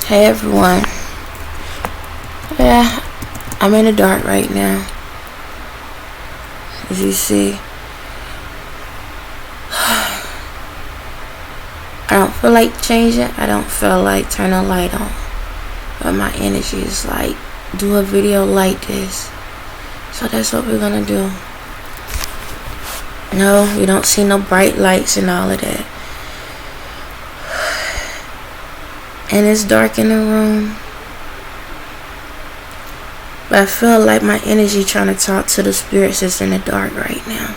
Hey everyone. Yeah, I'm in the dark right now. As you see, I don't feel like changing. I don't feel like turning a light on. But my energy is like, do a video like this. So that's what we're gonna do. No, you don't see no bright lights and all of that. And it's dark in the room. But I feel like my energy trying to talk to the spirits that's in the dark right now.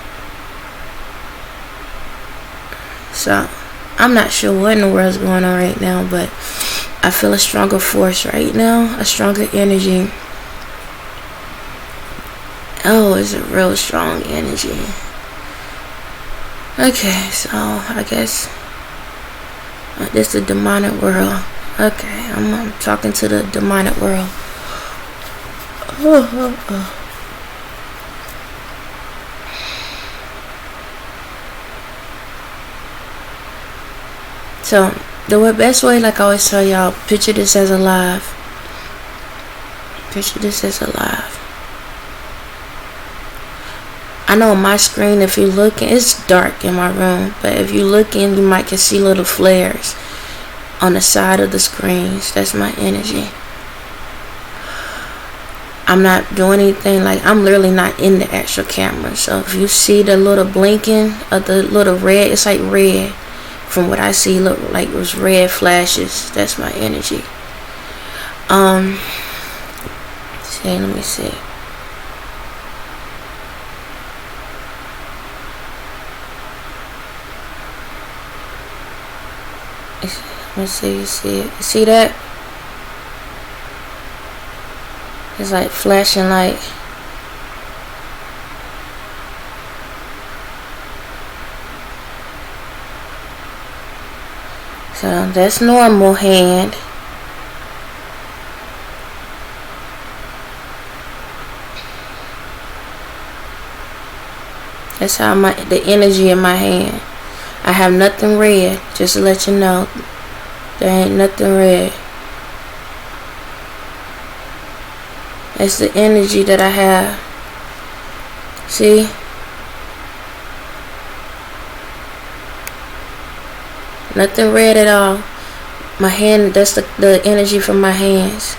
So, I'm not sure what in the world's going on right now, but I feel a stronger force right now. A stronger energy. Oh, it's a real strong energy. Okay, so I guess this is the demonic world. Okay, I'm talking to the demonic world. So, the best way, like I always tell y'all, picture this as alive. Picture this as alive. I know on my screen, if you're looking, it's dark in my room, but if you look in, you might can see little flares on the side of the screens. That's my energy. I'm not doing anything, like I'm literally not in the actual camera. So if you see the little blinking of the little red, it's like red. From what I see, look like it was red flashes. That's my energy. See, let me see. Let's see, you see it? You see that? It's like flashing light. So that's normal hand. That's how the energy in my hand. I have nothing red, just to let you know. There ain't nothing red. It's the energy that I have. See? Nothing red at all. My hand, that's the energy from my hands.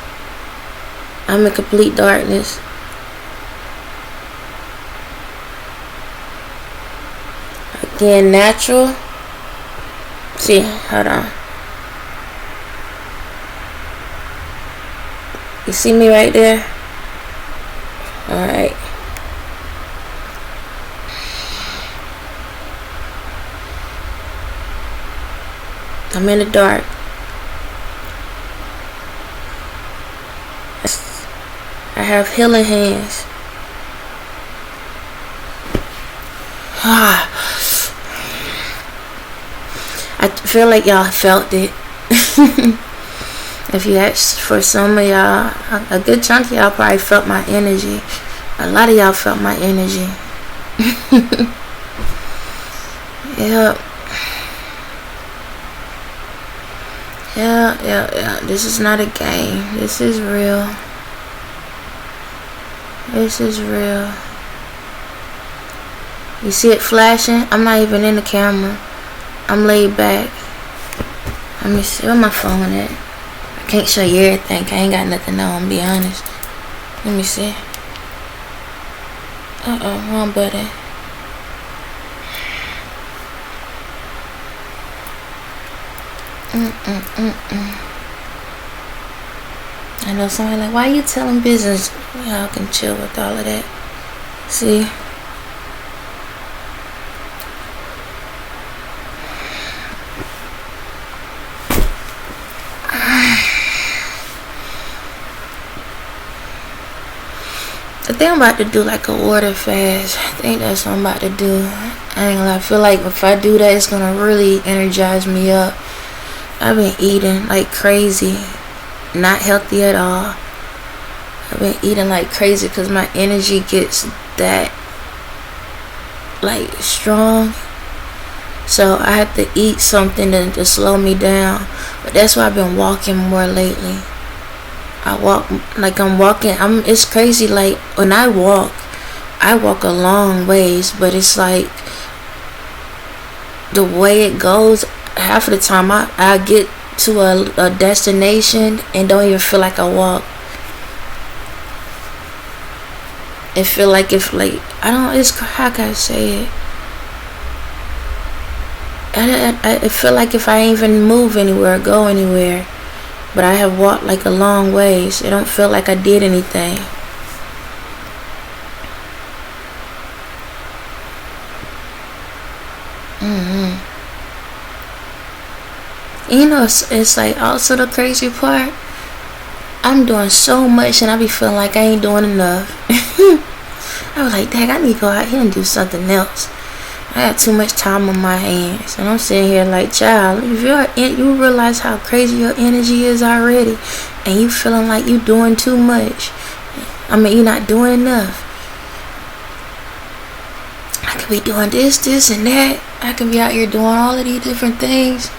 I'm in complete darkness. Again, natural. See, hold on. You see me right there? Alright. I'm in the dark. I have healing hands. I feel like y'all felt it. If you ask for some of y'all, a good chunk of y'all probably felt my energy. A lot of y'all felt my energy. Yep. Yeah. This is not a game. This is real. This is real. You see it flashing? I'm not even in the camera. I'm laid back. Let me see where my phone at. I can't show you everything. I ain't got nothing on, be honest. Let me see. Wrong button. I know somebody like, why you telling business? Y'all can chill with all of that. See? I think I'm about to do like a water fast. I think that's what I'm about to do. I ain't gonna lie. I feel like if I do that, it's gonna really energize me up. I've been eating like crazy. Not healthy at all. I've been eating like crazy because my energy gets that like strong. So I have to eat something to slow me down. But that's why I've been walking more lately. I walk like I'm walking. It's crazy. Like when I walk a long ways, but it's like the way it goes. Half of the time, I get to a destination and don't even feel like I walk. It feel like if like I don't. It's how can I say it? I feel like if I ain't even move anywhere, or go anywhere, but I have walked like a long ways, it don't feel like I did anything. You know, it's like also the crazy part. I'm doing so much and I be feeling like I ain't doing enough. I was like, dang, I need to go out here and do something else. I got too much time on my hands, and I'm sitting here like, child, if you realize how crazy your energy is already, and you feeling like you doing too much. I mean, you're not doing enough. I could be doing this, and that. I could be out here doing all of these different things.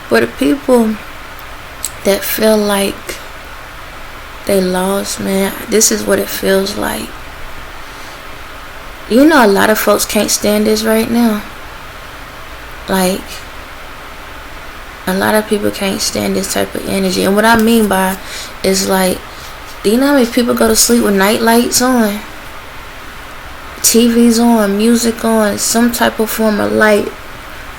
For the people that feel like they lost, man, this is what it feels like. You know, a lot of folks can't stand this right now. Like, a lot of people can't stand this type of energy. And what I mean by is like, do you know how many people go to sleep with night lights on? TV's on, music on, some type of form of light.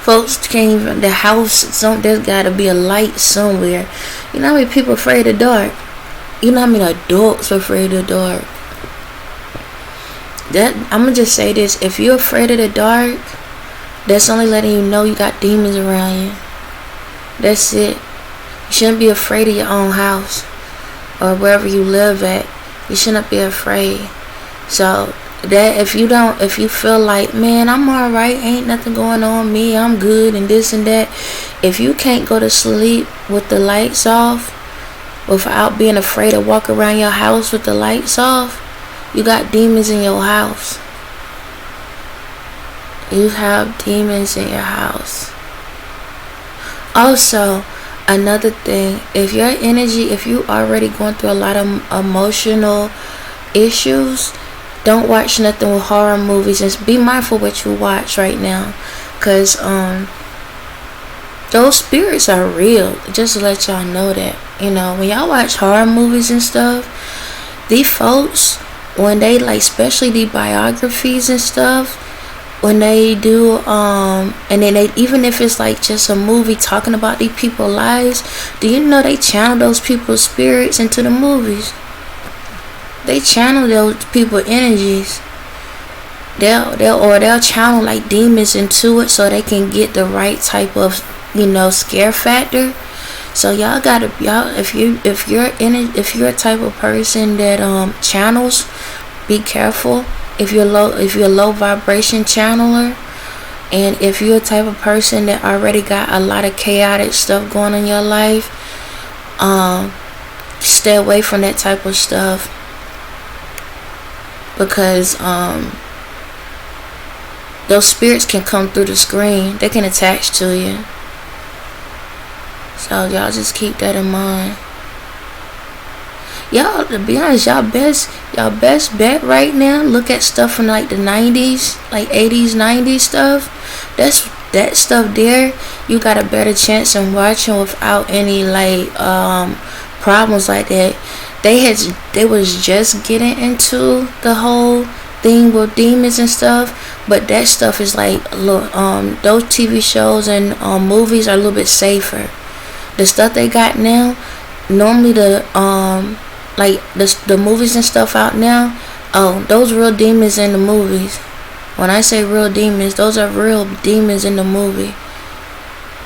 Folks can't even, the house, there's gotta be a light somewhere. You know how many people afraid of dark? You know how many adults are afraid of dark? I'm gonna just say this, if you're afraid of the dark, that's only letting you know you got demons around you. That's it. You shouldn't be afraid of your own house or wherever you live at. You shouldn't be afraid. So that if you feel like, man, I'm alright, ain't nothing going on me, I'm good and this and that, if you can't go to sleep with the lights off without being afraid to walk around your house with the lights off, you got demons in your house. You have demons in your house. Also, another thing, if your energy, if you already going through a lot of emotional issues, don't watch nothing with horror movies. Just be mindful what you watch right now, because those spirits are real. Just to let y'all know that, you know, when y'all watch horror movies and stuff, these folks, when they like, especially the biographies and stuff, when they do and then they, even if it's like just a movie talking about these people's lives, do you know they channel those people's spirits into the movies? They channel those people's energies. They'll channel like demons into it so they can get the right type of, you know, scare factor. So y'all if you're a type of person that channels, be careful. If you're a low vibration channeler, and if you're a type of person that already got a lot of chaotic stuff going on in your life, stay away from that type of stuff, because those spirits can come through the screen. They can attach to you. So y'all just keep that in mind. Y'all, to be honest, y'all best bet right now, look at stuff from like the 90s, like 80s, 90s stuff. That stuff there, you got a better chance in watching without any like problems like that. They was just getting into the whole thing with demons and stuff, but that stuff is like those TV shows and movies are a little bit safer. The stuff they got now, normally like the movies and stuff out now, those real demons in the movies. When I say real demons, those are real demons in the movie.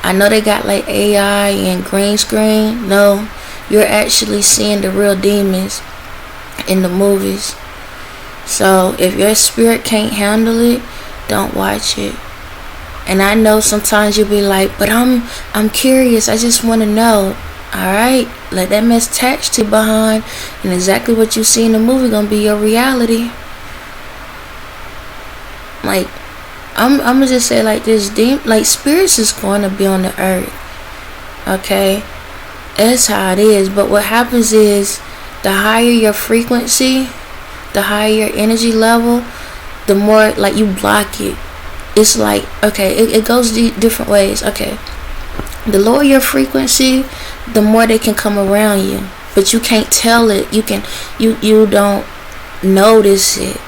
I know they got like AI and green screen. No, you're actually seeing the real demons in the movies. So if your spirit can't handle it, don't watch it. And I know sometimes you'll be like, but I'm curious, I just want to know. Alright, let that mess attach to you behind, and exactly what you see in the movie gonna be your reality. Like, I'm gonna just say like this, like spirits is going to be on the earth. Okay, that's how it is. But what happens is, the higher your frequency, the higher your energy level, the more like you block it. It's like, okay, it goes different ways. Okay, the lower your frequency, the more they can come around you, but you can't tell it. You don't notice it.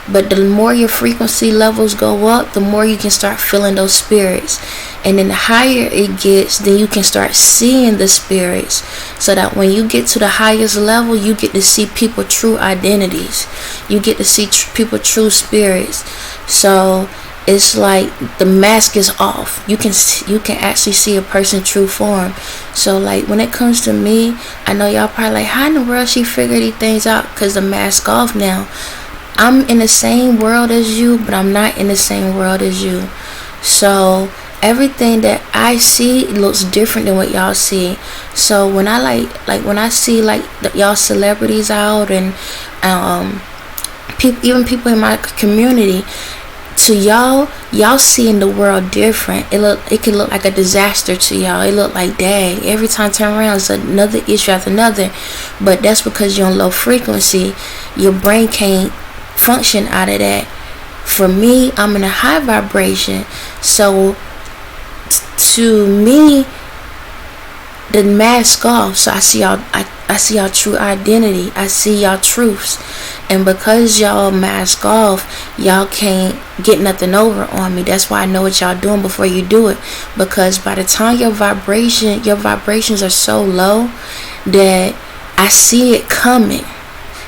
But the more your frequency levels go up, the more you can start feeling those spirits. And then the higher it gets, then you can start seeing the spirits. So that when you get to the highest level, you get to see people's true identities. You get to see people's true spirits. So it's like the mask is off. You can actually see a person's true form. So like when it comes to me, I know y'all probably like, how in the world she figured these things out? Because the mask off now. I'm in the same world as you, but I'm not in the same world as you. So everything that I see looks different than what y'all see. So when I like when I see like y'all celebrities out and even people in my community, to y'all seeing the world different. It can look like a disaster to y'all. It look like, dang, every time I turn around it's another issue after another. But that's because you're on low frequency. Your brain can't function out of that. For me, I'm in a high vibration, so to me the mask off, so I see y'all, I see y'all true identity, I see y'all truths. And because y'all mask off, y'all can't get nothing over on me. That's why I know what y'all doing before you do it, because by the time your vibrations are so low that I see it coming.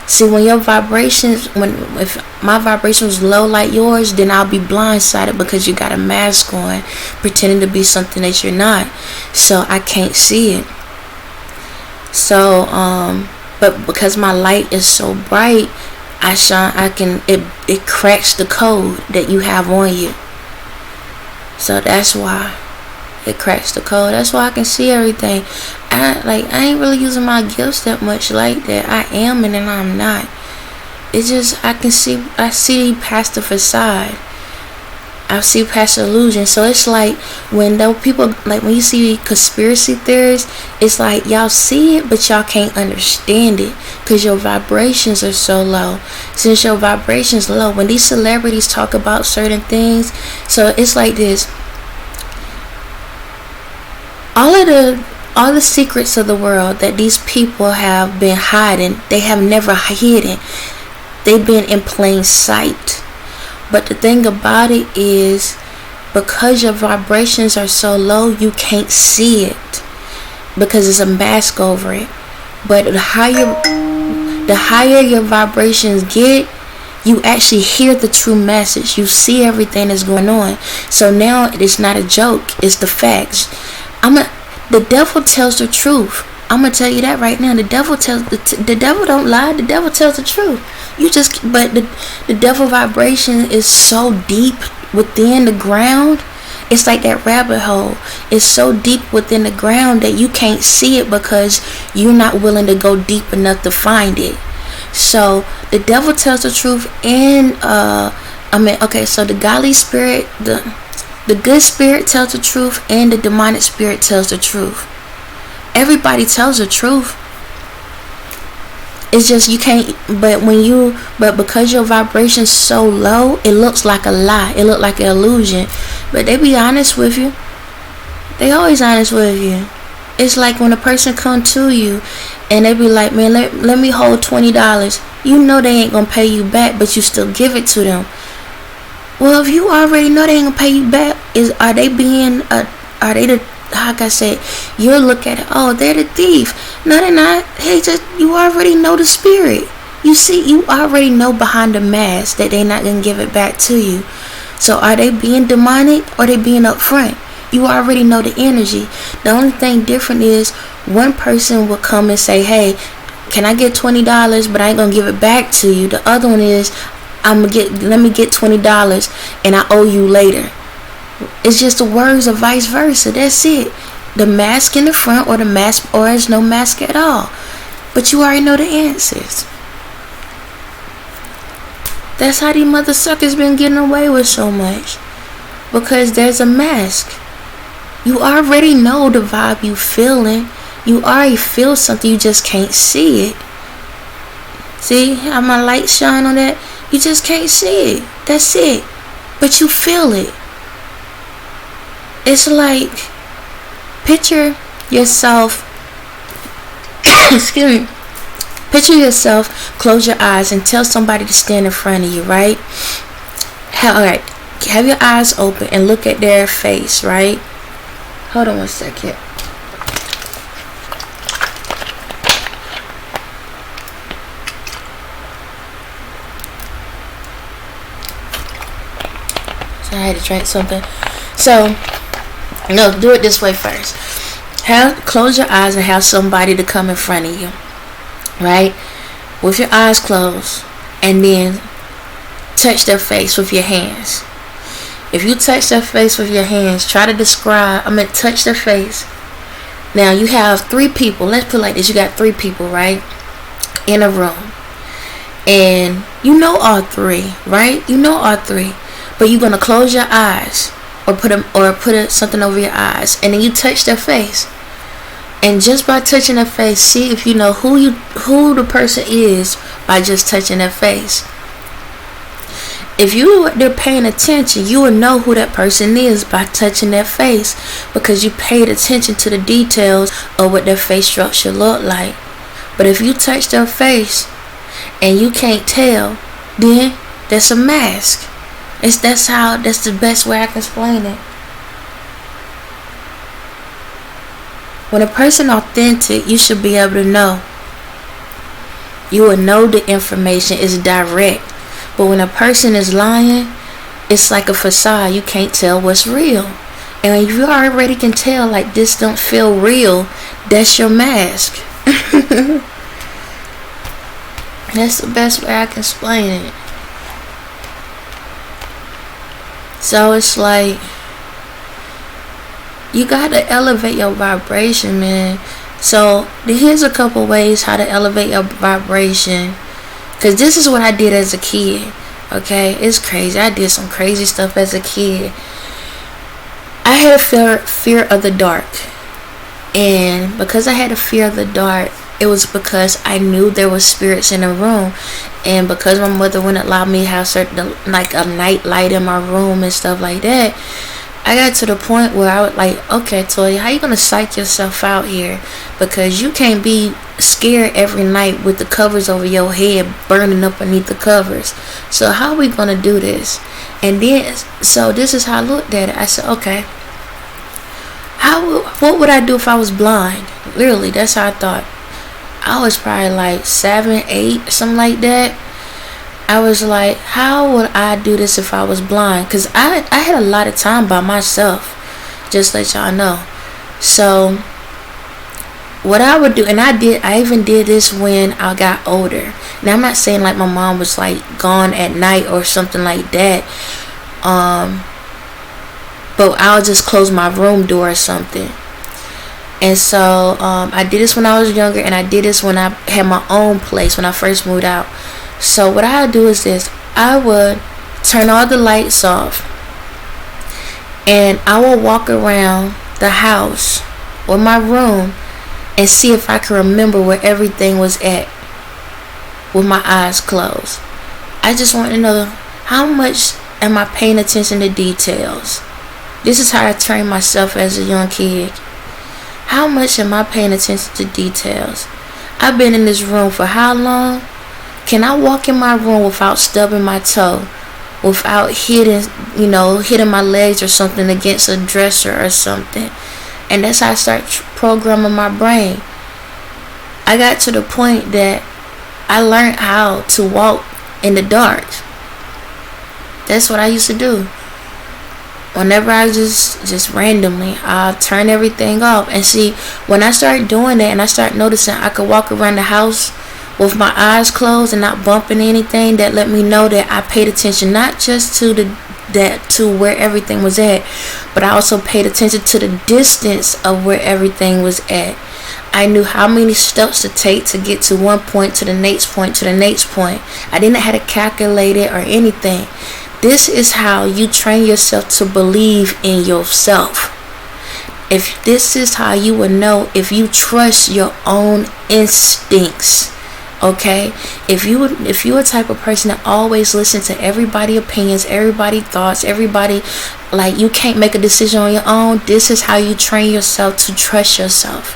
See, when your vibrations, if my vibration was low like yours, then I'll be blindsided because you got a mask on, pretending to be something that you're not. So I can't see it. So, but because my light is so bright, I shine. It cracks the code that you have on you. So that's why it cracks the code. That's why I can see everything. I ain't really using my gifts that much like that. I am and then I'm not. It's just I see past the facade. I see past the illusion. So it's like when those people, like when you see conspiracy theories, it's like y'all see it but y'all can't understand it because your vibrations are so low. Since your vibrations low, when these celebrities talk about certain things, so it's like this. All the secrets of the world that these people have been hiding, they have never hidden. They've been in plain sight. But the thing about it is, because your vibrations are so low, you can't see it because it's a mask over it. But the higher your vibrations get, you actually hear the true message. You see everything that's going on. So now it's not a joke, it's the facts. The devil tells the truth. I'm gonna tell you that right now. The devil don't lie. The devil tells the truth. But the devil vibration is so deep within the ground. It's like that rabbit hole. It's so deep within the ground that you can't see it because you're not willing to go deep enough to find it. So the devil tells the truth, and so the godly spirit, the good spirit tells the truth, and the demonic spirit tells the truth. Everybody tells the truth. It's just you can't. But because your vibration's so low, it looks like a lie. It looks like an illusion. But they be honest with you. They always honest with you. It's like when a person come to you and they be like, man, let me hold $20. You know they ain't gonna pay you back, but you still give it to them. Well, if you already know they ain't gonna pay you back, are they the, how can I say it? You'll look at it, oh, they're the thief. No, they're not. Hey, you already know the spirit. You see, you already know behind the mask that they're not gonna give it back to you. So are they being demonic or they being upfront? You already know the energy. The only thing different is one person will come and say, hey, can I get $20, but I ain't gonna give it back to you. The other one is, let me get $20 and I owe you later. It's just the words of vice versa. That's it. the mask in the front, or the mask, or there's no mask at all. But you already know the answers. That's how these mother suckers been getting away with so much. Because there's a mask. You already know the vibe you feeling. You already feel something, you just can't see it. See how my light shine on that? You just can't see it. That's it. But you feel it. It's like, picture yourself, excuse me, picture yourself, close your eyes, and tell somebody to stand in front of you, right? Alright, have your eyes open and look at their face, right? Hold on one second. So I had to drink something. So, no, do it this way first. Close your eyes and have somebody to come in front of you, right? With your eyes closed, and then touch their face with your hands. If you touch their face with your hands, try to describe, touch their face. Now you have 3 people. Let's put it like this. You got 3 people, right? In a room. And you know all 3, right? You know all 3. But you're going to close your eyes, or put something over your eyes, and then you touch their face. And just by touching their face, see if you know who the person is by just touching their face. If they're paying attention, you will know who that person is by touching their face, because you paid attention to the details of what their face structure look like. But if you touch their face and you can't tell, then that's a mask. That's the best way I can explain it. When a person authentic, you should be able to know. You will know the information is direct. But when a person is lying, it's like a facade. You can't tell what's real. And if you already can tell, like, this don't feel real, that's your mask. That's the best way I can explain it. So it's like, you gotta elevate your vibration, man. So here's a couple ways how to elevate your vibration, because this is what I did as a kid. Okay, it's crazy. I did some crazy stuff as a kid. I had a fear of the dark, and because I had a fear of the dark, it was because I knew there was spirits in the room. And because my mother wouldn't allow me to have certain, like, a night light in my room and stuff like that, I got to the point where I was like, okay, Toya, how you gonna psych yourself out here? Because you can't be scared every night with the covers over your head burning up beneath the covers. So how are we gonna do this? And then, so this is how I looked at it. I said, okay, what would I do if I was blind? Literally, that's how I thought. I was probably like 7, 8, something like that. I was like, how would I do this if I was blind? Because I had a lot of time by myself, just to let y'all know. So what I would do, and I even did this when I got older. Now I'm not saying like my mom was like gone at night or something like that, but I'll just close my room door or something. And so I did this when I was younger, and I did this when I had my own place when I first moved out. So what I would do is this: I would turn all the lights off, and I would walk around the house or my room and see if I could remember where everything was at with my eyes closed. I just want to know, how much am I paying attention to details? This is how I trained myself as a young kid. How much am I paying attention to details? I've been in this room for how long? Can I walk in my room without stubbing my toe? Without hitting my legs or something against a dresser or something? And that's how I start programming my brain. I got to the point that I learned how to walk in the dark. That's what I used to do. Whenever I just randomly, I'll turn everything off. And see, when I start doing that and I start noticing I could walk around the house with my eyes closed and not bumping anything, that let me know that I paid attention not just to that to where everything was at, but I also paid attention to the distance of where everything was at. I knew how many steps to take to get to one point, to the next point, to the next point. I didn't have to calculate it or anything. This is how you train yourself to believe in yourself. If this is how you will know if you trust your own instincts. Okay, if you're a type of person that always listen to everybody's opinions, everybody's thoughts, everybody, like you can't make a decision on your own, this is how you train yourself to trust yourself.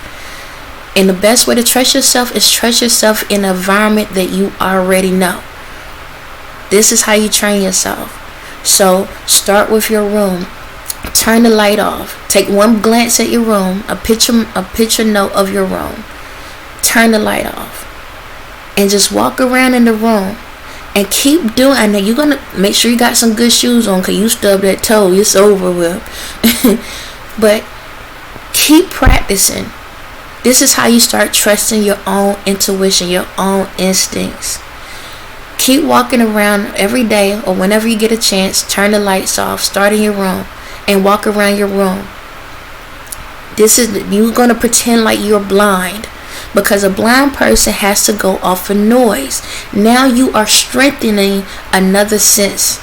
And the best way to trust yourself is trust yourself in an environment that you already know. This is how you train yourself. So start with your room. Turn the light off. Take one glance at your room, a picture note of your room. Turn the light off. And just walk around in the room and keep doing. I know you're gonna make sure you got some good shoes on, because you stubbed that toe, it's over with. But keep practicing. This is how you start trusting your own intuition, your own instincts. Keep walking around every day, or whenever you get a chance. Turn the lights off, start in your room, and walk around your room. You're gonna pretend like you're blind, because a blind person has to go off of noise. Now you are strengthening another sense,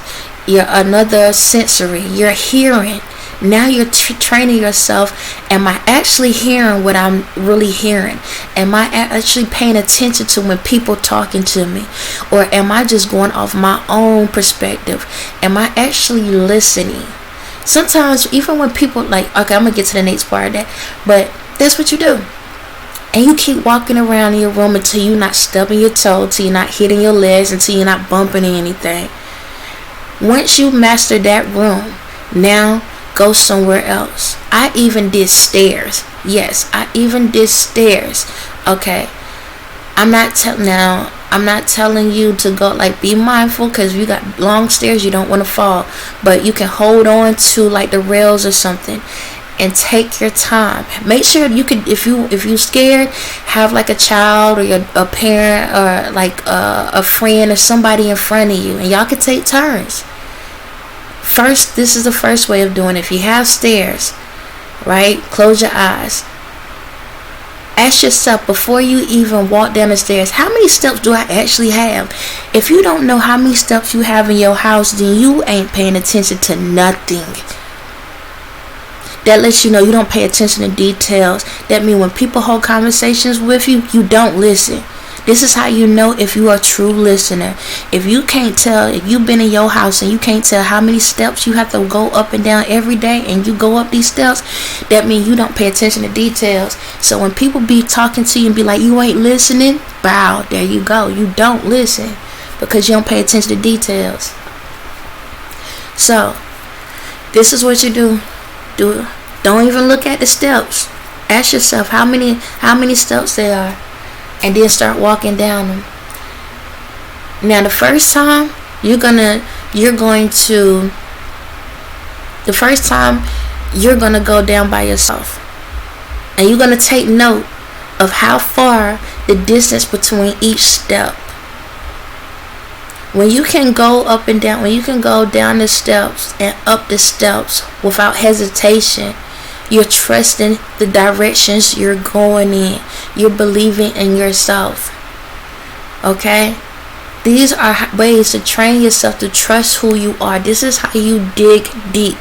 another sensory, your hearing. Now you're training yourself. Am I actually hearing what I'm really hearing? Am I actually paying attention to when people talking to me? Or am I just going off my own perspective? Am I actually listening? Sometimes even when people okay, I'm going to get to the next part of that, but that's what you do. And you keep walking around in your room until you're not stubbing your toe, until you're not hitting your legs, until you're not bumping anything. Once you master that room, now go somewhere else. I even did stairs. Yes, I even did stairs. Okay. I'm not telling you to go, be mindful, because if you got long stairs, you don't want to fall. But you can hold on to the rails or something. And take your time. Make sure you could, if you scared, have a child or a parent or a friend or somebody in front of you, and y'all could take turns. First, this is the first way of doing it. If you have stairs, right, close your eyes. Ask yourself before you even walk down the stairs, how many steps do I actually have? If you don't know how many steps you have in your house, then you ain't paying attention to nothing. That lets you know you don't pay attention to details. That means when people hold conversations with you, you don't listen. This is how you know if you are a true listener. If you can't tell, if you've been in your house and you can't tell how many steps you have to go up and down every day, and you go up these steps, that means you don't pay attention to details. So when people be talking to you and be like, you ain't listening, bow, there you go. You don't listen because you don't pay attention to details. So this is what you do. Don't even look at the steps. Ask yourself how many steps there are, and then start walking down them. Now the first time you're gonna go down by yourself, and you're gonna take note of how far the distance between each step. When you can go up and down, when you can go down the steps and up the steps without hesitation, you're trusting the directions you're going in. You're believing in yourself. Okay? These are ways to train yourself to trust who you are. This is how you dig deep.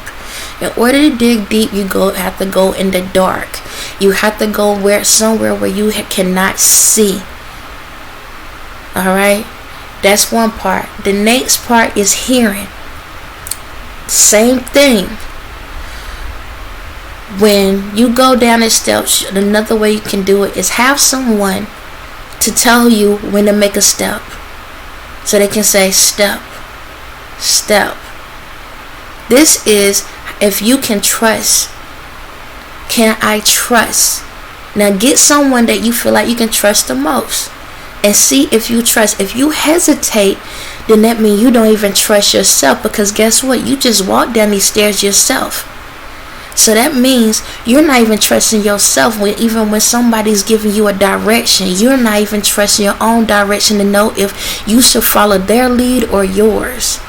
In order to dig deep, you have to go in the dark. You have to go somewhere where you cannot see. Alright? That's one part. The next part is hearing. Same thing. When you go down the steps, another way you can do it is have someone to tell you when to make a step. So they can say step, step. This is if you can trust. Can I trust? Now get someone that you feel like you can trust the most. And see if you trust. If you hesitate, then that means you don't even trust yourself. Because guess what? You just walked down these stairs yourself. So that means you're not even trusting yourself. Even when somebody's giving you a direction, you're not even trusting your own direction to know if you should follow their lead or yours.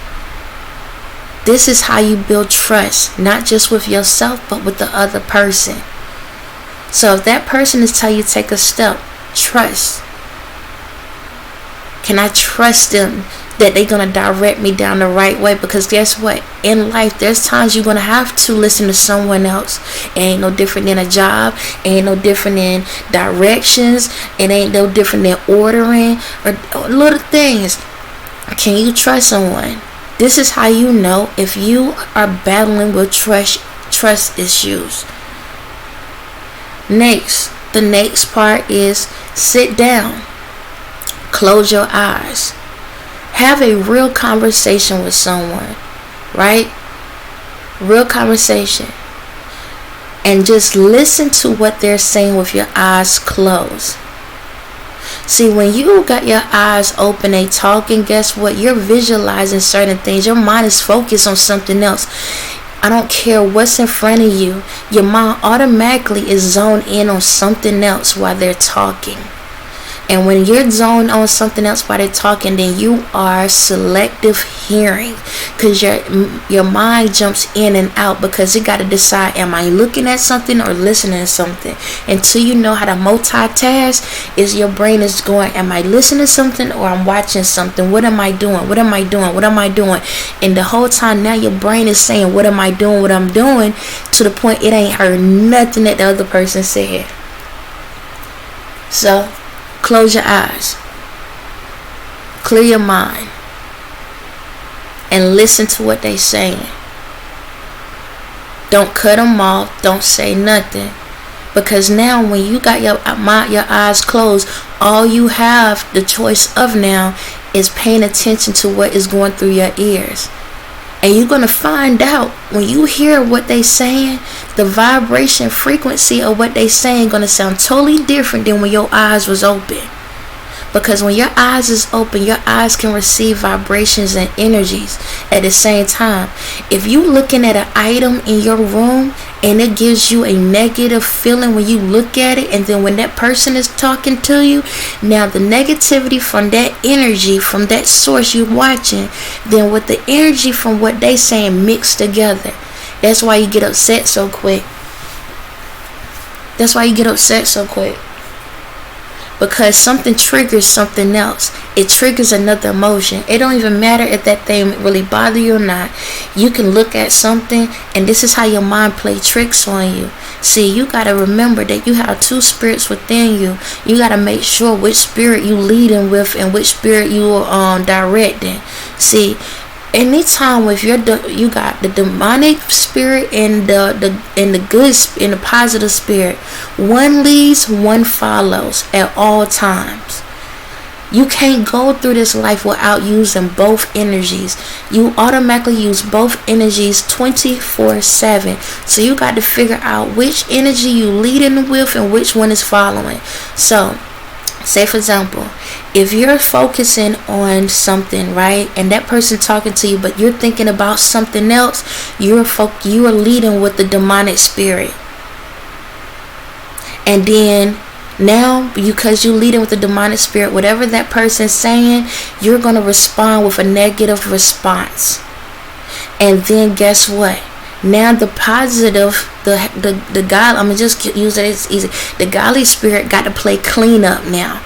This is how you build trust, not just with yourself, but with the other person. So if that person is telling you to take a step, trust. Can I trust them that they're going to direct me down the right way? Because guess what? In life, there's times you're going to have to listen to someone else. It ain't no different than a job. It ain't no different than directions. It ain't no different than ordering or little things. Can you trust someone? This is how you know if you are battling with trust issues. Next, the next part is sit down. Close your eyes. Have a real conversation with someone, right? Real conversation. And just listen to what they're saying with your eyes closed. See, when you got your eyes open, they talking, guess what? You're visualizing certain things. Your mind is focused on something else. I don't care what's in front of you. Your mind automatically is zoned in on something else while they're talking. And when you're zoned on something else while they're talking, then you are selective hearing, because your mind jumps in and out, because you got to decide, am I looking at something or listening to something? Until you know how to multitask, is your brain is going, am I listening to something or I'm watching something? What am I doing? What am I doing? What am I doing? And the whole time now your brain is saying, what am I doing? What I'm doing, to the point it ain't heard nothing that the other person said. So close your eyes, clear your mind, and listen to what they're saying. Don't cut them off. Don't say nothing. Because now when you got your eyes closed, all you have the choice of now is paying attention to what is going through your ears. And you're going to find out when you hear what they saying, the vibration frequency of what they saying going to sound totally different than when your eyes was open. Because when your eyes is open, your eyes can receive vibrations and energies at the same time. If you looking at an item in your room and it gives you a negative feeling when you look at it, and then when that person is talking to you, now the negativity from that energy, from that source you're watching, then with the energy from what they saying mixed together. That's why you get upset so quick. That's why you get upset so quick. Because something triggers something else. It triggers another emotion. It don't even matter if that thing really bother you or not. You can look at something, and this is how your mind play tricks on you. See, you got to remember that you have two spirits within you. You got to make sure which spirit you leading with and which spirit you are directing. See, anytime if you got the demonic spirit and the good and the positive spirit, one leads, one follows at all times. You can't go through this life without using both energies. You automatically use both energies 24/7. So you got to figure out which energy you leading with and which one is following. So say for example, if you're focusing on something, right, and that person talking to you, but you're thinking about something else, you are leading with the demonic spirit. And then now, because you're leading with the demonic spirit, whatever that person's saying, you're going to respond with a negative response. And then guess what? Now the positive, the God, I'm going to just use it as easy. The godly spirit got to play clean up now.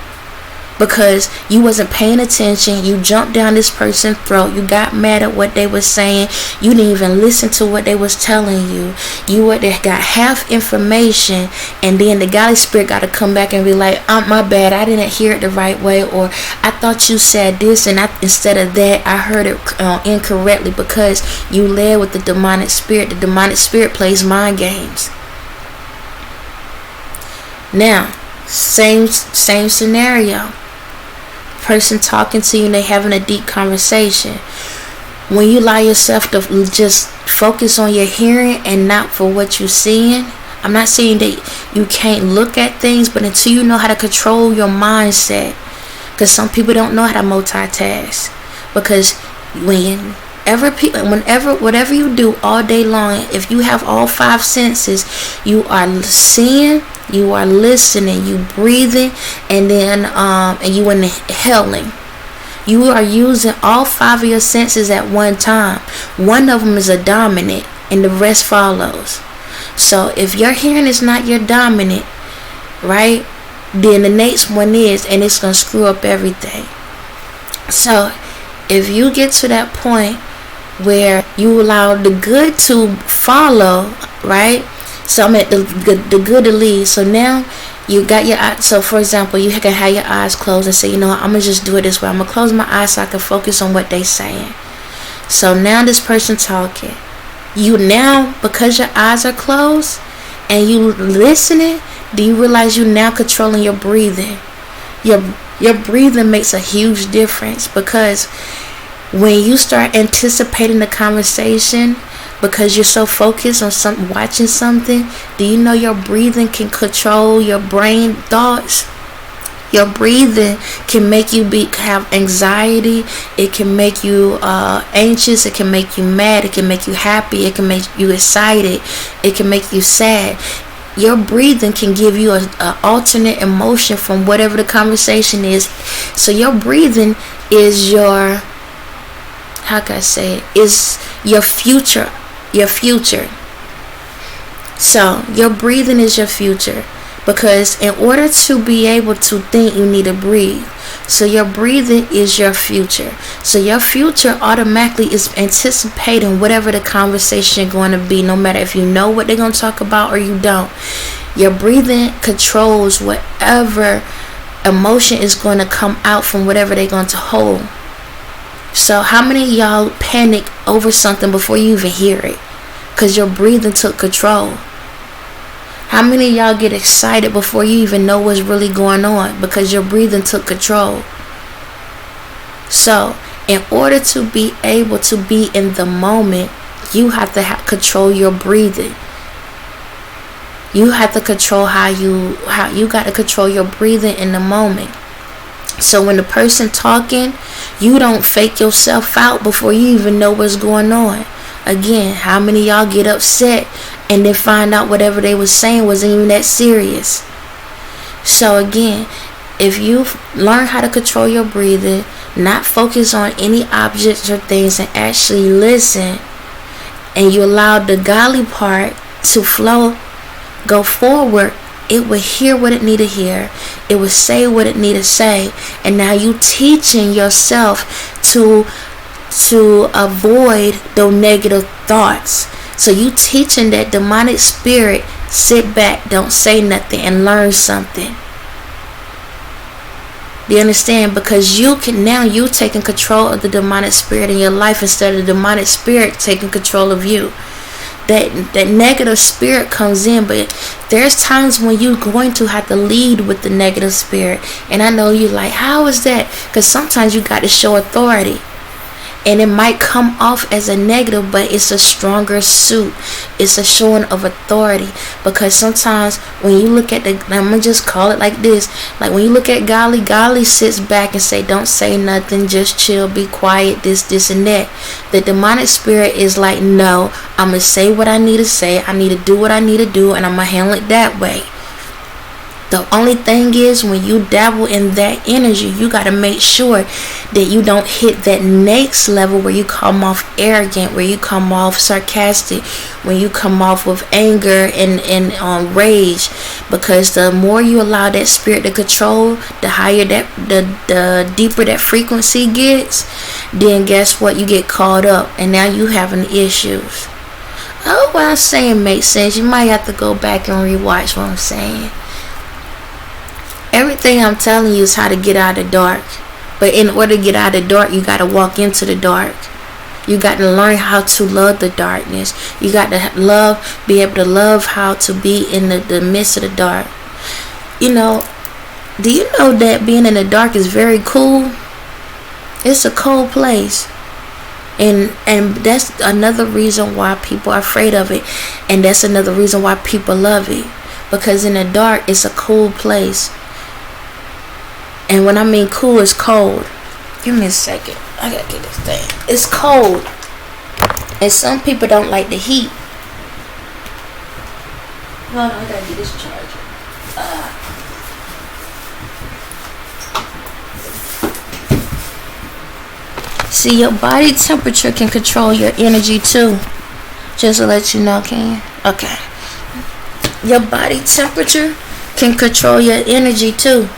Because you wasn't paying attention. You jumped down this person's throat. You got mad at what they were saying. You didn't even listen to what they was telling you. You got half information, and then the godly spirit got to come back and be like, my bad, I didn't hear it the right way, or I thought you said this and instead of that I heard it incorrectly. Because you led with the demonic spirit. The demonic spirit plays mind games. Now, same scenario. Person talking to you and they having a deep conversation. When you allow yourself to just focus on your hearing and not for what you're seeing, I'm not saying that you can't look at things, but until you know how to control your mindset, because some people don't know how to multitask. Because whatever you do all day long, if you have all five senses, you are seeing, you are listening, you breathing, and then and you inhaling. You are using all 5 of your senses at one time. One of them is a dominant and the rest follows. So if your hearing is not your dominant, right, then the next one is, and it's going to screw up everything. So if you get to that point where you allow the good to follow, right, so I'm at the good to lead. So now you got your eyes. So for example, you can have your eyes closed and say, you know what, I'm going to just do it this way. I'm going to close my eyes so I can focus on what they saying. So now this person talking, you now, because your eyes are closed and you listening, do you realize you now controlling your breathing? Your breathing makes a huge difference, because when you start anticipating the conversation, because you're so focused on watching something, do you know your breathing can control your brain thoughts? Your breathing can make you have anxiety. It can make you anxious. It can make you mad. It can make you happy. It can make you excited. It can make you sad. Your breathing can give you an alternate emotion from whatever the conversation is. So your breathing is your, how can I say it, is your future. Your future. So your breathing is your future, because in order to be able to think, you need to breathe. So your breathing is your future. So your future automatically is anticipating whatever the conversation is going to be, no matter if you know what they're going to talk about or you don't. Your breathing controls whatever emotion is going to come out from whatever they're going to hold. So how many of y'all panic over something before you even hear it? Because your breathing took control. How many of y'all get excited before you even know what's really going on? Because your breathing took control. So in order to be able to be in the moment, you have to control your breathing. You have to control how you got to control your breathing in the moment. So when the person talking, you don't fake yourself out before you even know what's going on. Again, how many of y'all get upset and then find out whatever they was saying wasn't even that serious? So again, if you learn how to control your breathing, not focus on any objects or things, and actually listen, and you allow the godly part to flow, go forward, it will hear what it need to hear. It will say what it need to say. And now you teaching yourself to avoid those negative thoughts. So you teaching that demonic spirit, sit back, don't say nothing, and learn something. Do you understand? Because you taking control of the demonic spirit in your life instead of the demonic spirit taking control of you. That negative spirit comes in, but there's times when you're going to have to lead with the negative spirit. And I know you're like, how is that? Because sometimes you got to show authority. And it might come off as a negative, but it's a stronger suit. It's a showing of authority. Because sometimes when you look at I'm going to just call it like this. Like when you look at Golly sits back and say, don't say nothing, just chill, be quiet, this and that. The demonic spirit is like, no, I'm going to say what I need to say. I need to do what I need to do, and I'm going to handle it that way. The only thing is, when you dabble in that energy, you got to make sure that you don't hit that next level where you come off arrogant, where you come off sarcastic, when you come off with anger and rage. Because the more you allow that spirit to control, the higher the deeper that frequency gets, then guess what? You get caught up, and now you having issues. Oh, what I'm saying makes sense. You might have to go back and rewatch what I'm saying. Everything I'm telling you is how to get out of the dark. But in order to get out of the dark, you got to walk into the dark. You got to learn how to love the darkness. You got to be able to love how to be in the midst of the dark. You know, do you know that being in the dark is very cool? It's a cold place. And that's another reason why people are afraid of it. And that's another reason why people love it. Because in the dark, it's a cool place. And when I mean cool, it's cold. Give me a second. I gotta get this thing. It's cold. And some people don't like the heat. Hold on, I gotta get this charger. See, your body temperature can control your energy too. Just to let you know, can you? Okay. Your body temperature can control your energy too.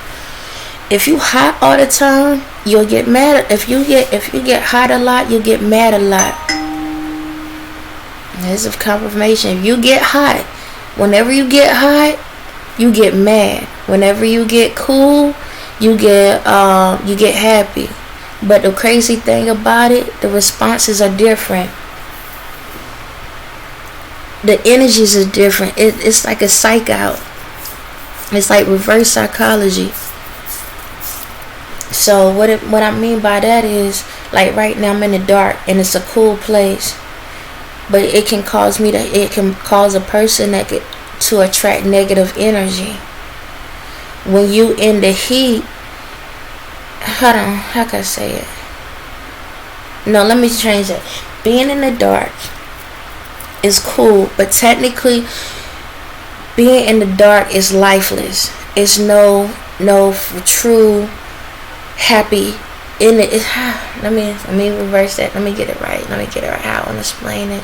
If you hot all the time, you'll get mad. If you get hot a lot, you'll get mad a lot. This is confirmation. If you get hot, whenever you get hot, you get mad. Whenever you get cool, you get happy. But the crazy thing about it, the responses are different. The energies are different. It's like a psych out. It's like reverse psychology. So what I mean by that is, like right now I'm in the dark and it's a cool place, but it can cause a person to attract negative energy. When you in the heat, hold on, how can I say it? No, let me change it. Being in the dark is cool, but technically being in the dark is lifeless. It's no true happy in it. Let me reverse that. Let me get it right. How I want to explain it.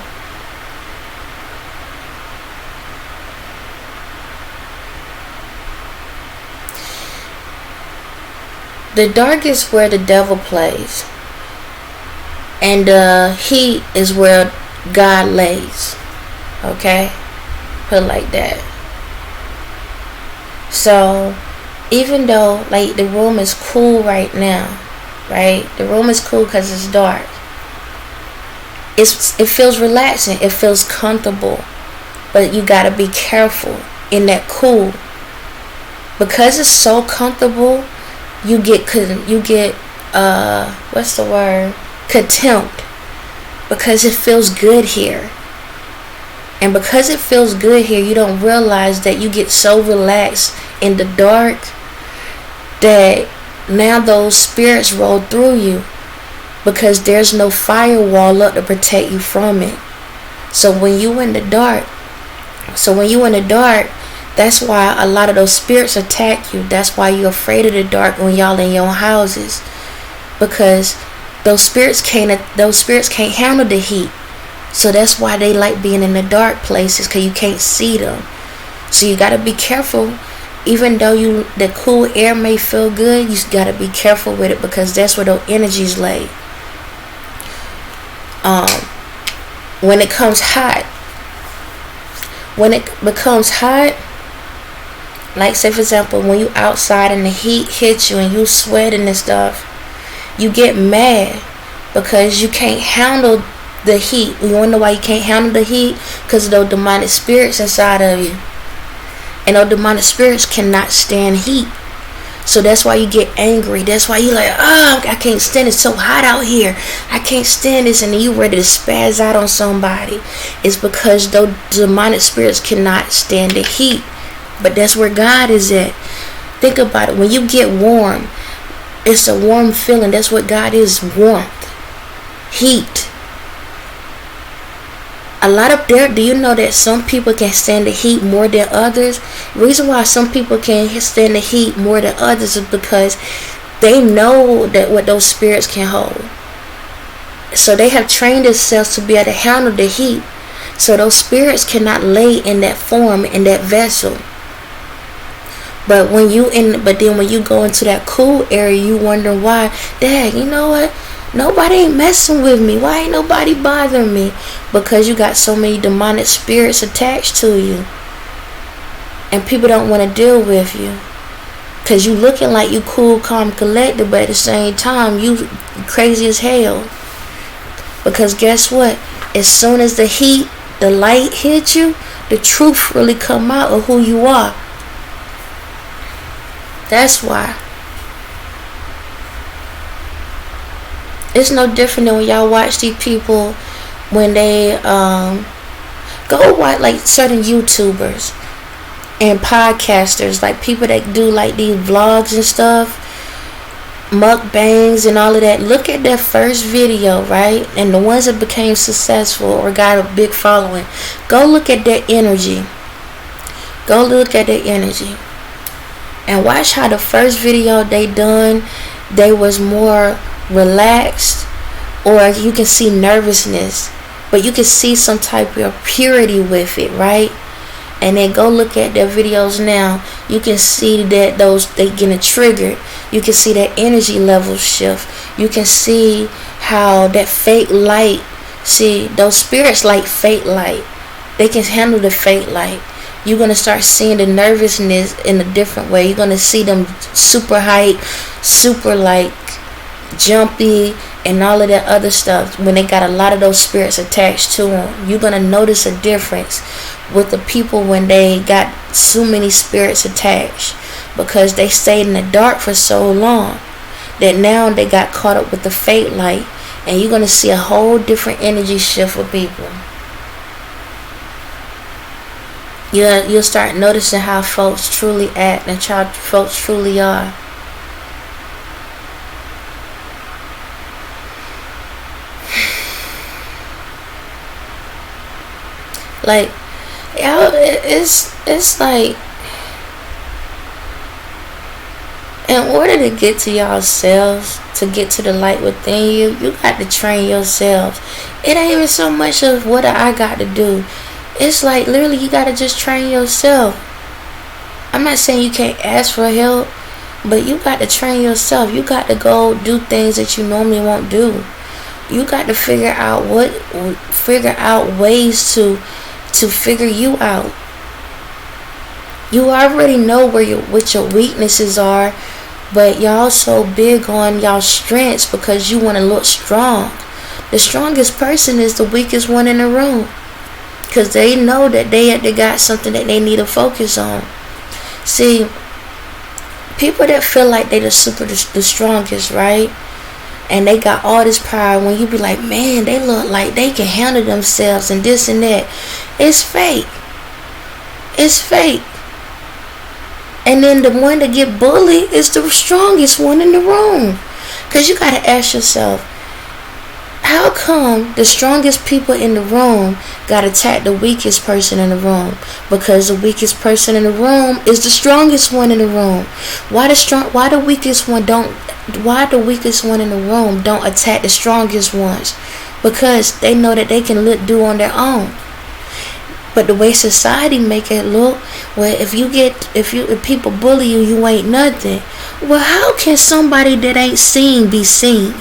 The dark is where the devil plays, and the heat is where God lays. Okay, put it like that. So even though like the room is cool right now, right? The room is cool because it's dark. It feels relaxing. It feels comfortable, but you gotta be careful in that cool, because it's so comfortable. You get what's the word? Contempt, because it feels good here. And because it feels good here, you don't realize that you get so relaxed in the dark that now those spirits roll through you, because there's no firewall up to protect you from it. So when you in the dark, that's why a lot of those spirits attack you. That's why you're afraid of the dark when y'all in your houses, because those spirits can't handle the heat. So that's why they like being in the dark places, because you can't see them. So you gotta be careful. Even though the cool air may feel good, you gotta be careful with it, because that's where those energies lay. When it becomes hot, like say for example, when you outside and the heat hits you and you sweating and stuff, you get mad because you can't handle the heat. You wonder why you can't handle the heat? Because of those demonic spirits inside of you. And those demonic spirits cannot stand heat. So that's why you get angry. That's why you like, oh, I can't stand it. It's so hot out here. I can't stand this. And then you ready to spaz out on somebody. It's because those demonic spirits cannot stand the heat. But that's where God is at. Think about it. When you get warm, it's a warm feeling. That's what God is. Warmth. Heat. Do you know that some people can stand the heat more than others? The reason why some people can stand the heat more than others is because they know that what those spirits can hold. So they have trained themselves to be able to handle the heat. So those spirits cannot lay in that form, in that vessel. But then when you go into that cool area, you wonder why. Dad, you know what? Nobody ain't messing with me. Why ain't nobody bothering me? Because you got so many demonic spirits attached to you. And people don't want to deal with you. Because you looking like you cool, calm, collected, but at the same time, you crazy as hell. Because guess what? As soon as the light hit you, the truth really come out of who you are. That's why. It's no different than when y'all watch these people when they go watch like certain YouTubers and podcasters, like people that do like these vlogs and stuff, mukbangs and all of that. Look at their first video, right? And the ones that became successful or got a big following, go look at their energy. Go look at their energy and watch how the first video they done, they was more relaxed, or you can see nervousness, but you can see some type of purity with it, right? And then go look at their videos now. You can see that they getting triggered. You can see that energy level shift. You can see how that fake light. See, those spirits like fake light. They can handle the fake light. You're going to start seeing the nervousness in a different way. You're going to see them super hype, super like jumpy, and all of that other stuff when they got a lot of those spirits attached to them. You're going to notice a difference with the people when they got so many spirits attached, because they stayed in the dark for so long that now they got caught up with the fake light. And you're going to see a whole different energy shift with people. You'll start noticing how folks truly act and how folks truly are. Like, y'all, it's like, in order to get to yourselves, to get to the light within you, you got to train yourselves. It ain't even so much of what I got to do. It's like, literally, you got to just train yourself. I'm not saying you can't ask for help, but you got to train yourself. You got to go do things that you normally won't do. You got to figure out ways to figure you out. You already know what your weaknesses are, but y'all so big on y'all strengths because you want to look strong. The strongest person is the weakest one in the room, because they know that they got something that they need to focus on. See, people that feel like they the strongest, right? And they got all this power, when you be like, man, they look like they can handle themselves and this and that. It's fake. It's fake. And then the one that get bullied is the strongest one in the room. Because you got to ask yourself, how come the strongest people in the room got to attack the weakest person in the room? Because the weakest person in the room is the strongest one in the room. Why the weakest one in the room don't attack the strongest ones? Because they know that they can do on their own. But the way society make it look, well, if people bully you, you ain't nothing. Well, how can somebody that ain't seen be seen?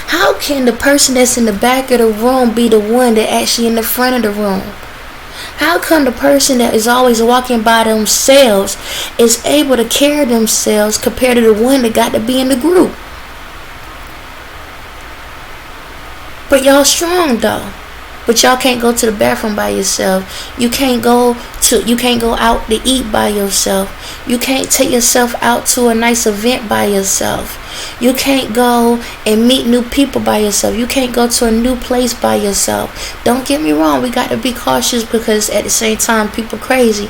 How can the person that's in the back of the room be the one that actually in the front of the room? How come the person that is always walking by themselves is able to carry themselves compared to the one that got to be in the group? But y'all strong though. But y'all can't go to the bathroom by yourself. You can't go out to eat by yourself. You can't take yourself out to a nice event by yourself. You can't go and meet new people by yourself. You can't go to a new place by yourself. Don't get me wrong, we got to be cautious because at the same time people crazy.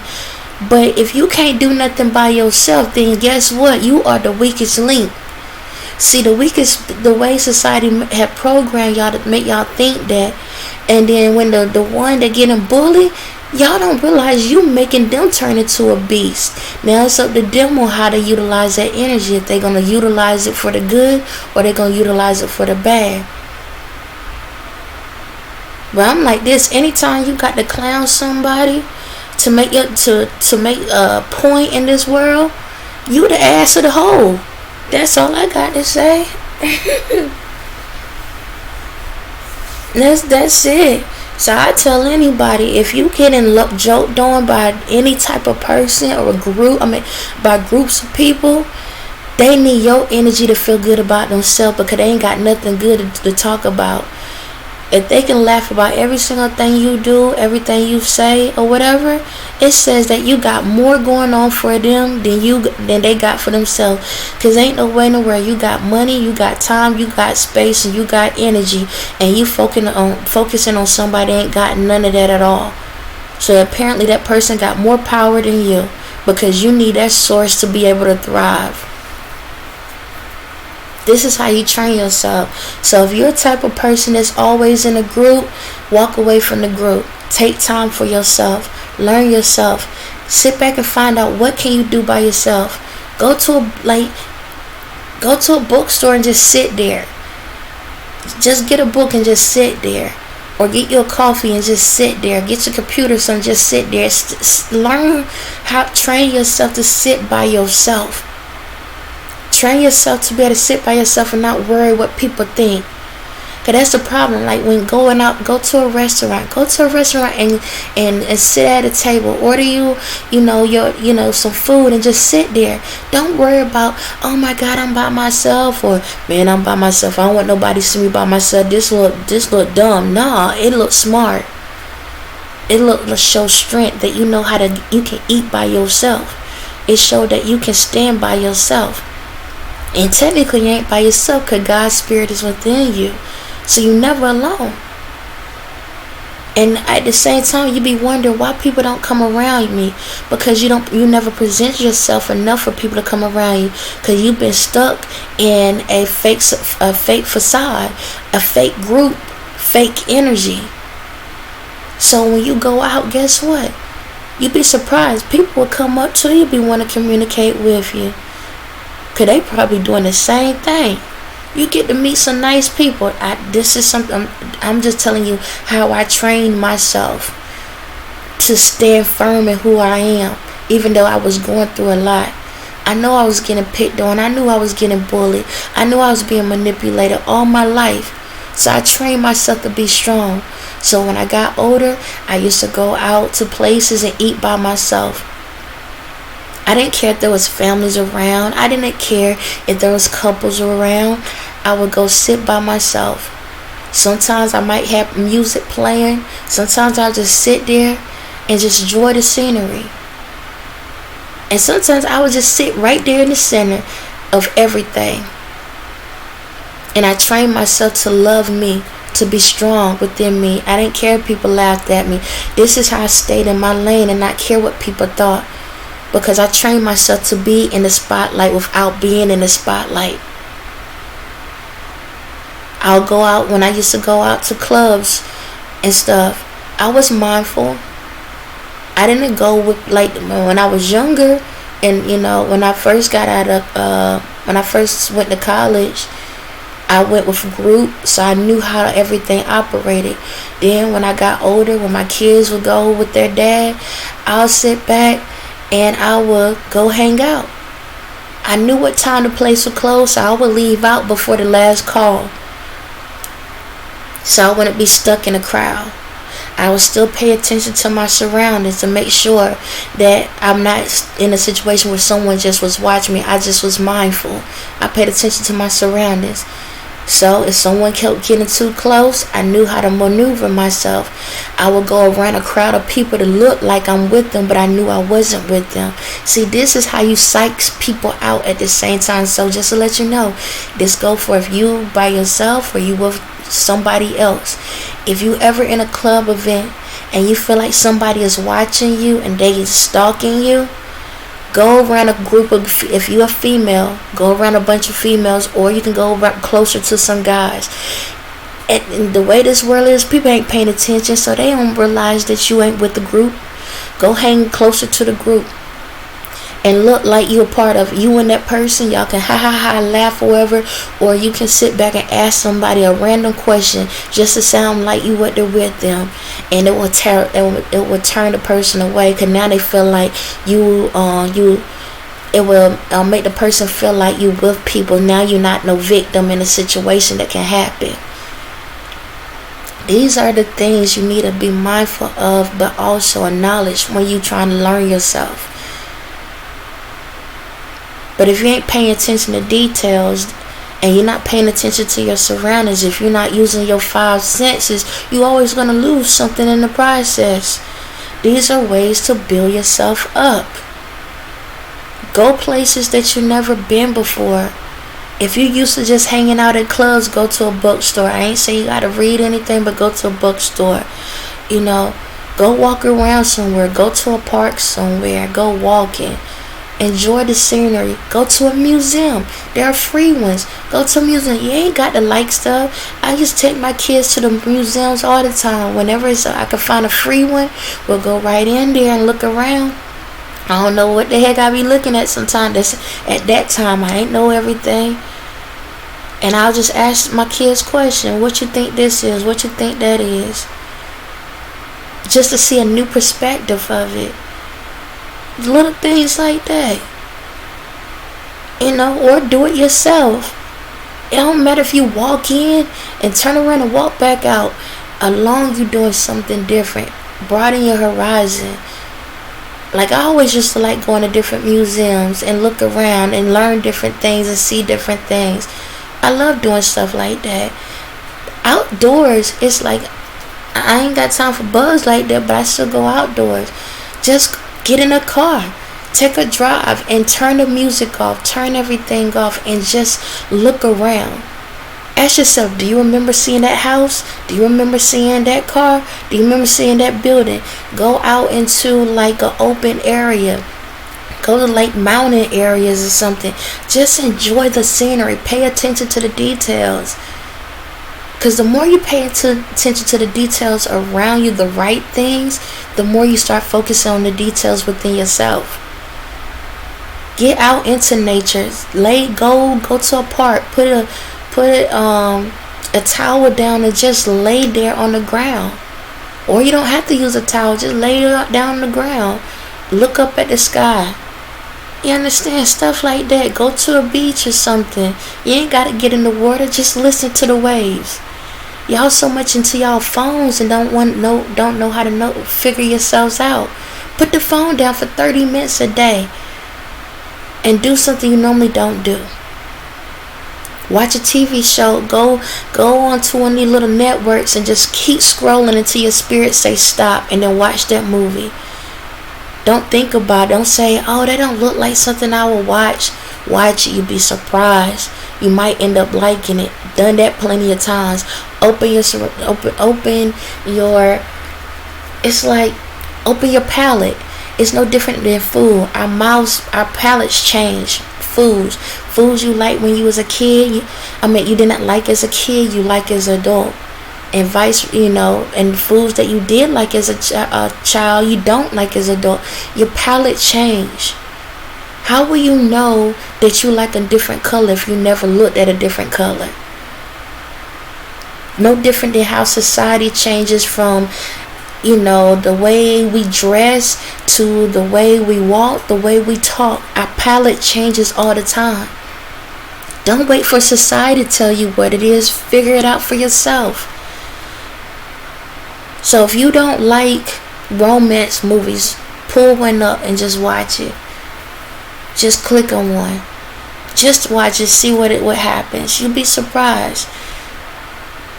But if you can't do nothing by yourself, then guess what? You are the weakest link. See, the way society have programmed y'all to make y'all think that, and then when the one that getting bullied, y'all don't realize you making them turn into a beast. Now it's up to them on how to utilize that energy, if they're gonna utilize it for the good or they're gonna utilize it for the bad. But I'm like this: anytime you got to clown somebody to make a point in this world, you the ass of the hole. That's all I got to say. That's it. So I tell anybody, if you getting joked on by any type of person or a group, by groups of people, they need your energy to feel good about themselves, because they ain't got nothing good to talk about. If they can laugh about every single thing you do, everything you say or whatever, it says that you got more going on for them than they got for themselves. Because ain't no way in the world you got money, you got time, you got space, and you got energy, and you focusing on somebody that ain't got none of that at all. So apparently that person got more power than you, because you need that source to be able to thrive. This is how you train yourself. So if you're a type of person that's always in a group, walk away from the group. Take time for yourself. Learn yourself. Sit back and find out what can you do by yourself. Go to a bookstore and just sit there. Just get a book and just sit there. Or get your coffee and just sit there. Get your computer, so just sit there. Learn how, train yourself to sit by yourself. Train yourself to be able to sit by yourself and not worry what people think. Cause that's the problem. Like when going out, go to a restaurant and sit at a table. Order your some food and just sit there. Don't worry about, oh my God, I'm by myself, or man, I'm by myself. I don't want nobody to see me by myself. This look dumb. Nah, it looks smart. It show strength that you know you can eat by yourself. It show that you can stand by yourself. And technically you ain't by yourself, because God's spirit is within you. So you're never alone. And at the same time, you be wondering why people don't come around me, because you never present yourself enough for people to come around you, because you've been stuck in a fake facade, a fake group, fake energy. So when you go out, guess what? You'd be surprised. People will come up to you, be want to communicate with you, because they probably doing the same thing. You get to meet some nice people. This is something, I'm just telling you how I trained myself to stand firm in who I am, even though I was going through a lot. I know I was getting picked on. I knew I was getting bullied. I knew I was being manipulated all my life. So I trained myself to be strong. So when I got older, I used to go out to places and eat by myself. I didn't care if there was families around. I didn't care if there was couples around. I would go sit by myself. Sometimes I might have music playing. Sometimes I'll just sit there and just enjoy the scenery. And sometimes I would just sit right there in the center of everything. And I trained myself to love me, to be strong within me. I didn't care if people laughed at me. This is how I stayed in my lane and not care what people thought. Because I trained myself to be in the spotlight without being in the spotlight. I'll go out, when I used to go out to clubs and stuff, I was mindful. I didn't go with, like, when I was younger, and when I first got when I first went to college, I went with a group, so I knew how everything operated. Then when I got older, when my kids would go with their dad, I'll sit back and I would go hang out. I knew what time the place would close, so I would leave out before the last call, so I wouldn't be stuck in a crowd. I would still pay attention to my surroundings to make sure that I'm not in a situation where someone just was watching me. I just was mindful. I paid attention to my surroundings. So if someone kept getting too close, I knew how to maneuver myself. I would go around a crowd of people to look like I'm with them, but I knew I wasn't with them. See, this is how you psych people out at the same time. So just to let you know, this go for if you by yourself or you with somebody else. If you ever in a club event and you feel like somebody is watching you and they is stalking you, go around a group of, if you're a female, go around a bunch of females, or you can go closer to some guys. And the way this world is, people ain't paying attention, so they don't realize that you ain't with the group. Go hang closer to the group and look like you're a part of you and that person. Y'all can laugh or whatever, or you can sit back and ask somebody a random question just to sound like you what they're with them, and it will turn the person away, because now they feel like it will make the person feel like you with people. Now you're not no victim in a situation that can happen. These are the things you need to be mindful of, but also acknowledge when you're trying to learn yourself. But if you ain't paying attention to details and you're not paying attention to your surroundings, if you're not using your 5 senses, you're always going to lose something in the process. These are ways to build yourself up. Go places that you've never been before. If you're used to just hanging out at clubs, go to a bookstore. I ain't saying you got to read anything, but go to a bookstore. Go walk around somewhere. Go to a park somewhere. Go walking. Enjoy the scenery. Go to a museum. There are free ones. Go to a museum. You ain't got to like stuff. I just take my kids to the museums all the time. Whenever I can find a free one, we'll go right in there and look around. I don't know what the heck I be looking at sometimes. At that time, I ain't know everything. And I'll just ask my kids question, what you think this is? What you think that is? Just to see a new perspective of it. Little things like that. Or do it yourself. It don't matter if you walk in and turn around and walk back out. Along you doing something different. Broaden your horizon. Like, I always used to like going to different museums and look around and learn different things and see different things. I love doing stuff like that. Outdoors, it's like, I ain't got time for bugs like that, but I still go outdoors. Just get in a car, take a drive, and turn the music off, turn everything off, and just look around. Ask yourself, do you remember seeing that house? Do you remember seeing that car? Do you remember seeing that building? Go out into like an open area. Go to like mountain areas or something. Just enjoy the scenery. Pay attention to the details. Because the more you pay attention to the details around you, the right things, the more you start focusing on the details within yourself. Get out into nature. Go to a park. Put a towel down and just lay there on the ground. Or you don't have to use a towel. Just lay down on the ground. Look up at the sky. You understand? Stuff like that. Go to a beach or something. You ain't got to get in the water. Just listen to the waves. Y'all so much into y'all phones and don't know how to figure yourselves out. Put the phone down for 30 minutes a day and do something you normally don't do. Watch a TV show. Go onto one of these little networks and just keep scrolling until your spirit say stop, and then watch that movie. Don't think about it. Don't say, oh, that don't look like something I will watch. Watch it. You'll be surprised. You might end up liking it. Done that plenty of times. Open your palate. It's no different than food. Our palates change. Foods you like when you was a kid, you didn't like as a kid, you like as an adult, and and foods that you did like as a child, you don't like as an adult. Your palate change. How will you know that you like a different color if you never looked at a different color? No different than how society changes from the way we dress to the way we walk, the way we talk. Our palate changes all the time. Don't wait for society to tell you what it is. Figure it out for yourself. So if you don't like romance movies, pull one up and just watch it. Just click on one. Just watch it, see what happens. You'll be surprised.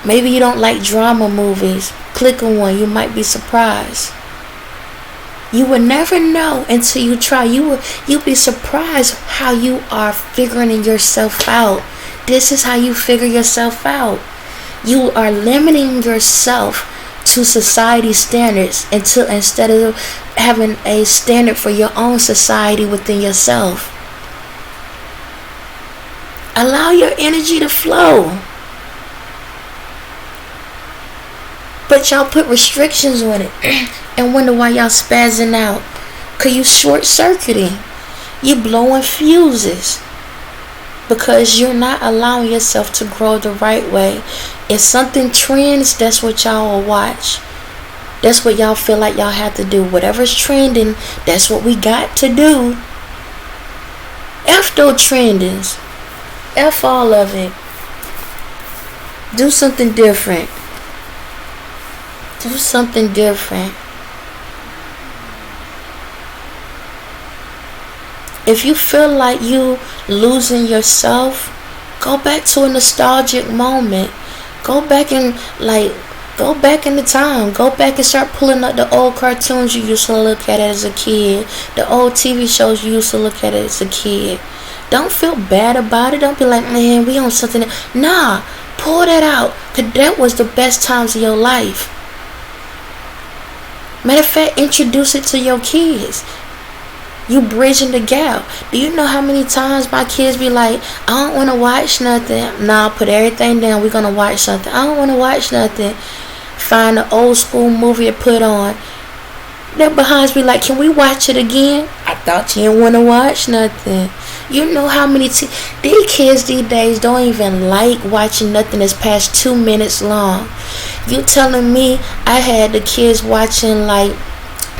Maybe you don't like drama movies. Click on one. You might be surprised. You will never know until you try. You'll be surprised how you are figuring yourself out. This is how you figure yourself out. You are limiting yourself to society standards instead of having a standard for your own society within yourself. Allow your energy to flow. But y'all put restrictions on it and wonder why y'all spazzing out. Cause you short-circuiting. You blowing fuses. Because you're not allowing yourself to grow the right way. If something trends, that's what y'all will watch. That's what y'all feel like y'all have to do. Whatever's trending, that's what we got to do. F those trendings. F all of it. Do something different. Do something different. If you feel like you losing yourself, go back to a nostalgic moment. Go back in the time. Go back and start pulling up the old cartoons you used to look at as a kid. The old TV shows you used to look at as a kid. Don't feel bad about it. Don't be like, man, we on something. Nah, pull that out. Because that was the best times of your life. Matter of fact, introduce it to your kids. You bridging the gap. Do you know how many times my kids be like, I don't want to watch nothing. Nah, put everything down. We're going to watch something. I don't want to watch nothing. Find an old school movie to put on. Their behinds be like, can we watch it again? I thought you didn't want to watch nothing. You know how many these kids these days don't even like watching nothing that's past 2 minutes long. You telling me I had the kids watching like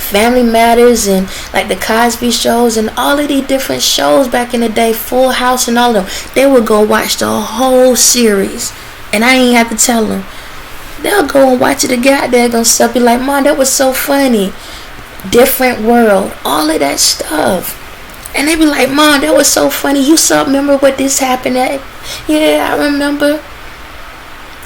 Family Matters and like the Cosby shows and all of these different shows back in the day, Full House and all of them. They would go watch the whole series, and I ain't have to tell them. They'll go and watch it again. They're gonna be like, Mom, that was so funny. Different World, all of that stuff. And they be like, Mom, that was so funny. You saw, remember what this happened at? Yeah, I remember.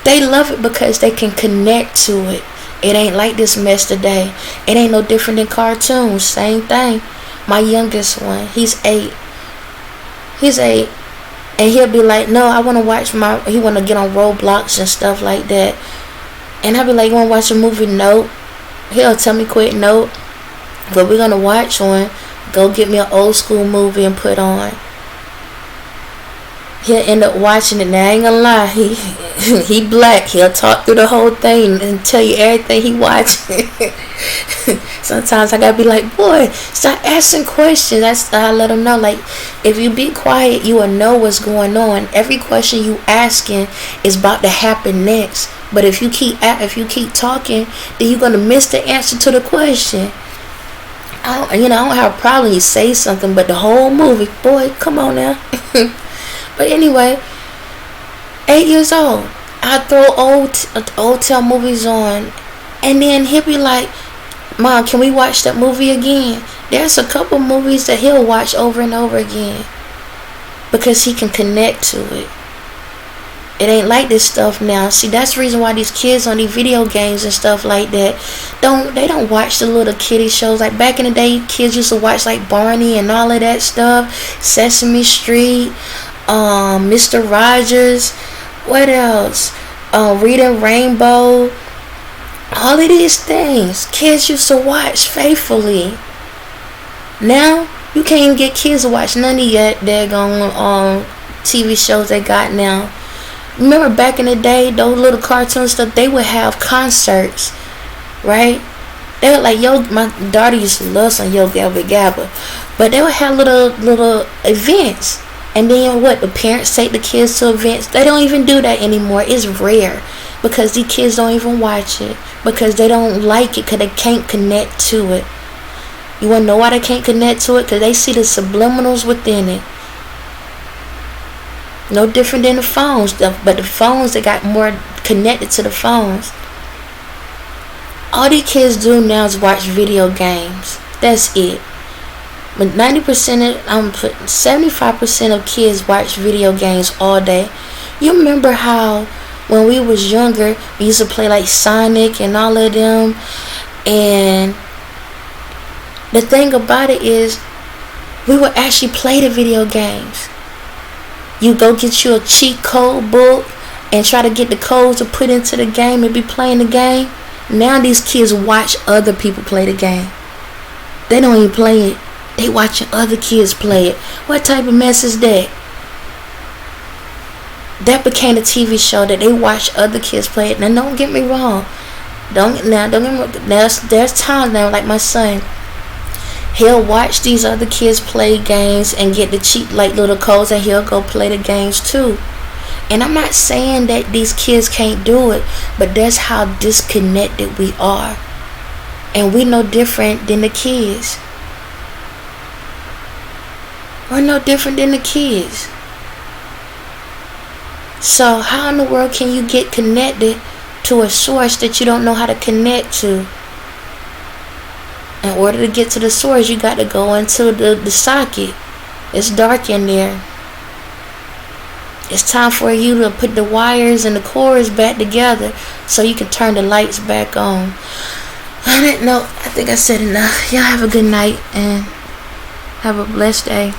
They love it because they can connect to it. It ain't like this mess today. It ain't no different than cartoons. Same thing. My youngest one, he's 8. And he'll be like, no, I want to watch he want to get on Roblox and stuff like that. And I'll be like, you want to watch a movie? No. He'll tell me quick, no. But we're going to watch one. Go get me an old school movie and put on. He'll end up watching it. Now I ain't gonna lie, he black. He'll talk through the whole thing and tell you everything he watching. Sometimes I gotta be like, boy, stop asking questions. I let him know, like, if you be quiet, you will know what's going on. Every question you asking is about to happen next. But if you keep talking, then you're gonna miss the answer to the question. I don't have a problem. You say something, but the whole movie, boy, come on now. But anyway, 8 years old, I throw old tale movies on, and then he'll be like, Mom, can we watch that movie again? There's a couple movies that he'll watch over and over again because he can connect to it. It ain't like this stuff now. See, that's the reason why these kids on these video games and stuff like that they don't watch the little kiddie shows. Like back in the day, kids used to watch like Barney and all of that stuff, Sesame Street, Mr. Rogers, what else? Reading Rainbow. All of these things kids used to watch faithfully. Now you can't even get kids to watch none of that daggone TV shows they got now. Remember back in the day, those little cartoon stuff, they would have concerts, right? They were like, my daughter used to love some Yo Gabba Gabba, but they would have little events. And then what? The parents take the kids to events. They don't even do that anymore. It's rare because these kids don't even watch it because they don't like it because they can't connect to it. You want to know why they can't connect to it? Because they see the subliminals within it. No different than the phones, but the phones, they got more connected to the phones. All these kids do now is watch video games. That's it. But 75% of kids watch video games all day. You remember how when we was younger, we used to play like Sonic and all of them. And the thing about it is, we would actually play the video games. You go get you a cheat code book and try to get the codes to put into the game and be playing the game. Now these kids watch other people play the game. They don't even play it. They watching other kids play it. What type of mess is that? That became a TV show that they watch other kids play it. Now don't get me wrong. Don't get me wrong. There's times now, like my son, he'll watch these other kids play games and get the cheap like little codes, and he'll go play the games too. And I'm not saying that these kids can't do it, but that's how disconnected we are. And we no different than the kids. We're no different than the kids. So how in the world can you get connected to a source that you don't know how to connect to? In order to get to the source, you got to go into the socket. It's dark in there. It's time for you to put the wires and the cords back together so you can turn the lights back on. On that note, I think I said enough. Y'all have a good night and have a blessed day.